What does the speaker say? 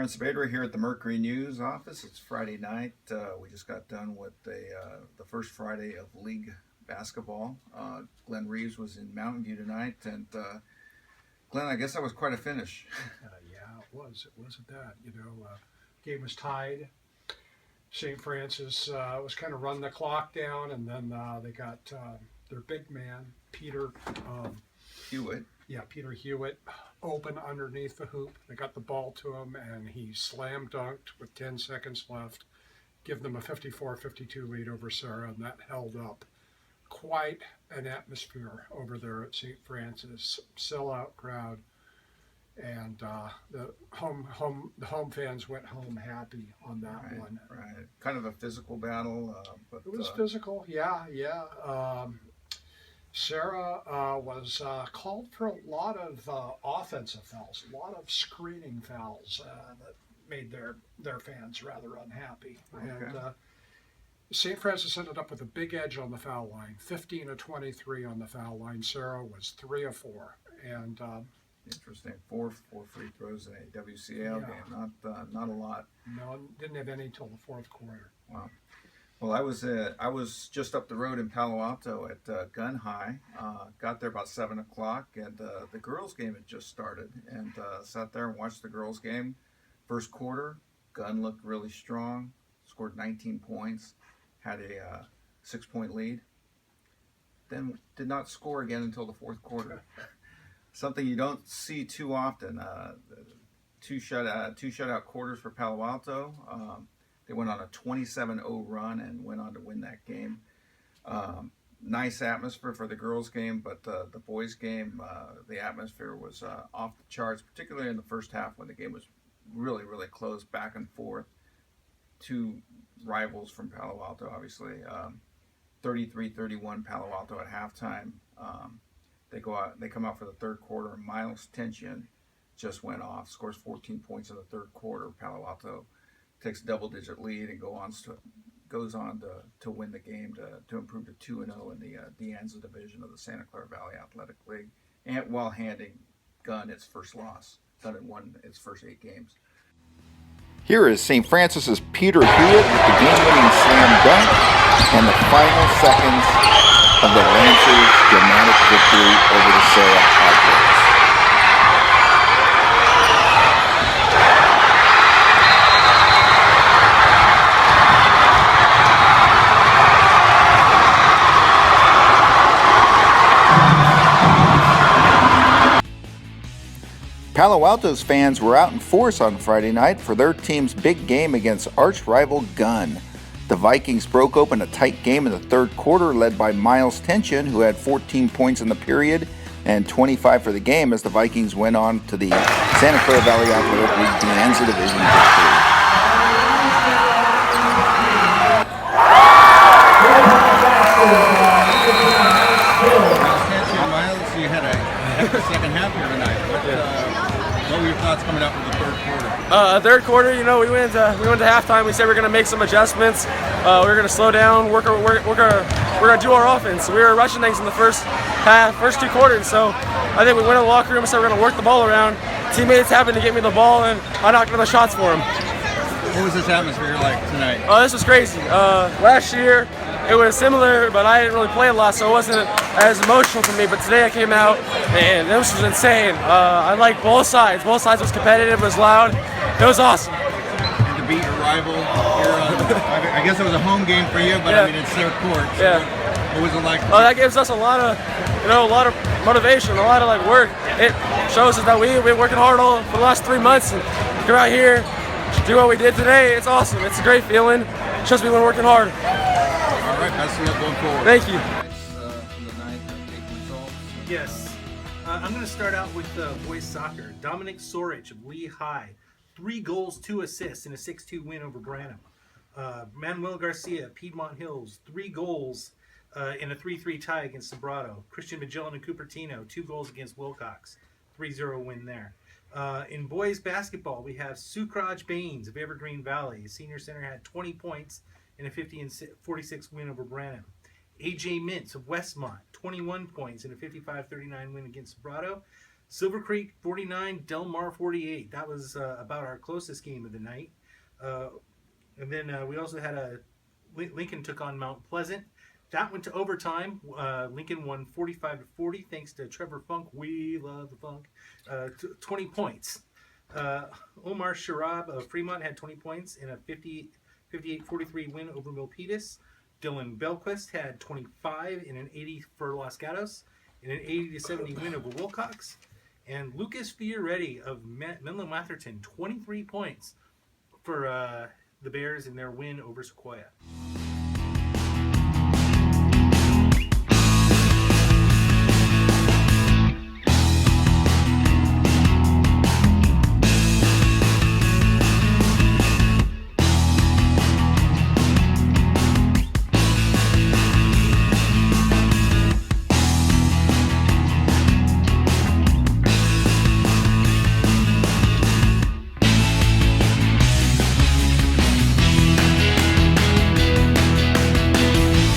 Aaron Sabedra here at the Mercury News office. It's Friday night. We just got done with the first Friday of league basketball. Glenn Reeves was in Mountain View tonight, and Glenn, I guess that was quite a finish. Yeah, it was. It wasn't that. Game was tied. St. Francis was kind of run the clock down, and then they got their big man, Peter Hewitt. Yeah, Peter Hewitt, open underneath the hoop. They got the ball to him, and he slam dunked with 10 seconds left, give them a 54-52 lead over Serra, and that held up. Quite an atmosphere over there at St. Francis, sellout crowd, and the home fans went home happy on that one. Right, kind of a physical battle, but it was physical. Yeah. Serra was called for a lot of offensive fouls, a lot of screening fouls that made their fans rather unhappy. Okay. And St. Francis ended up with a big edge on the foul line, 15 of 23 on the foul line. Serra was 3 of 4. And interesting, four free throws in a WCL game. Not a lot. No, didn't have any till the fourth quarter. Wow. Well, I was just up the road in Palo Alto at Gunn High. Got there about 7 o'clock, and the girls' game had just started. And sat there and watched the girls' game. First quarter, Gunn looked really strong. Scored 19 points. Had a 6-point lead. Then did not score again until the fourth quarter. Something you don't see too often. Two shutout quarters for Palo Alto. They went on a 27-0 run and went on to win that game. Nice atmosphere for the girls' game, but the boys' game, the atmosphere was off the charts, particularly in the first half when the game was really, really close, back and forth. Two rivals from Palo Alto, obviously. 33-31 Palo Alto at halftime. They come out for the third quarter. Miles Tension just went off, scores 14 points in the third quarter. Palo Alto takes a double-digit lead and goes on to win the game to improve to 2-0 in the De Anza division of the Santa Clara Valley Athletic League, and while handing Gunn its first loss. Gunn had won its first 8 games. Here is St. Francis's Peter Hewitt with the game-winning slam dunk and the final seconds of the Lancers' dramatic victory over the Serra Outlaws. Palo Alto's fans were out in force on Friday night for their team's big game against arch-rival Gunn. The Vikings broke open a tight game in the third quarter, led by Miles Tension, who had 14 points in the period and 25 for the game as the Vikings went on to the Santa Clara Valley Athletic League De Anza division victory. Miles, you had a second half here tonight. What were your thoughts coming out from the third quarter? Third quarter, we went to halftime. We said we're going to make some adjustments. We're going to slow down. We're going to do our offense. We were rushing things in the first 2 quarters. So I think we went in the locker room and said we're going to work the ball around. Teammates happened to get me the ball, and I knocked in the shots for them. What was this atmosphere like tonight? Oh, this was crazy. Last year it was similar, but I didn't really play a lot, so it wasn't as emotional for me. But today I came out, and this was insane. I liked both sides. Both sides was competitive, was loud. It was awesome. And to beat your rival here, I guess it was a home game for you, but I mean it's their court. So yeah. What was it like? That gives us a lot of motivation, a lot of work. It shows us that we've been working hard for the last 3 months, and to come out here, do what we did today. It's awesome. It's a great feeling. It shows we've been working hard. All right, best of luck going forward. Thank you. Yes. I'm going to start out with boys soccer. Dominic Sorich of Lee High. 3 goals, 2 assists in a 6-2 win over Branham. Manuel Garcia, Piedmont Hills. 3 goals in a 3-3 tie against Sobrato. Christian Magellan and Cupertino. 2 goals against Wilcox. 3-0 win there. In boys basketball, we have Sucraj Baines of Evergreen Valley. Senior center had 20 points in a 50-46 win over Branham. AJ Mintz of Westmont, 21 points in a 55-39 win against Sobrato. Silver Creek 49, Del Mar 48. That was about our closest game of the night. And then we also had Lincoln took on Mount Pleasant. That went to overtime. Lincoln won 45-40 thanks to Trevor Funk. We love the Funk. 20 points. Omar Sharab of Fremont had 20 points in a 58-43 win over Milpitas. Dylan Belquist had 25 in an 80 for Los Gatos in an 80-70 win over Wilcox. And Lucas Fioretti of Menlo Matherton, 23 points for the Bears in their win over Sequoia.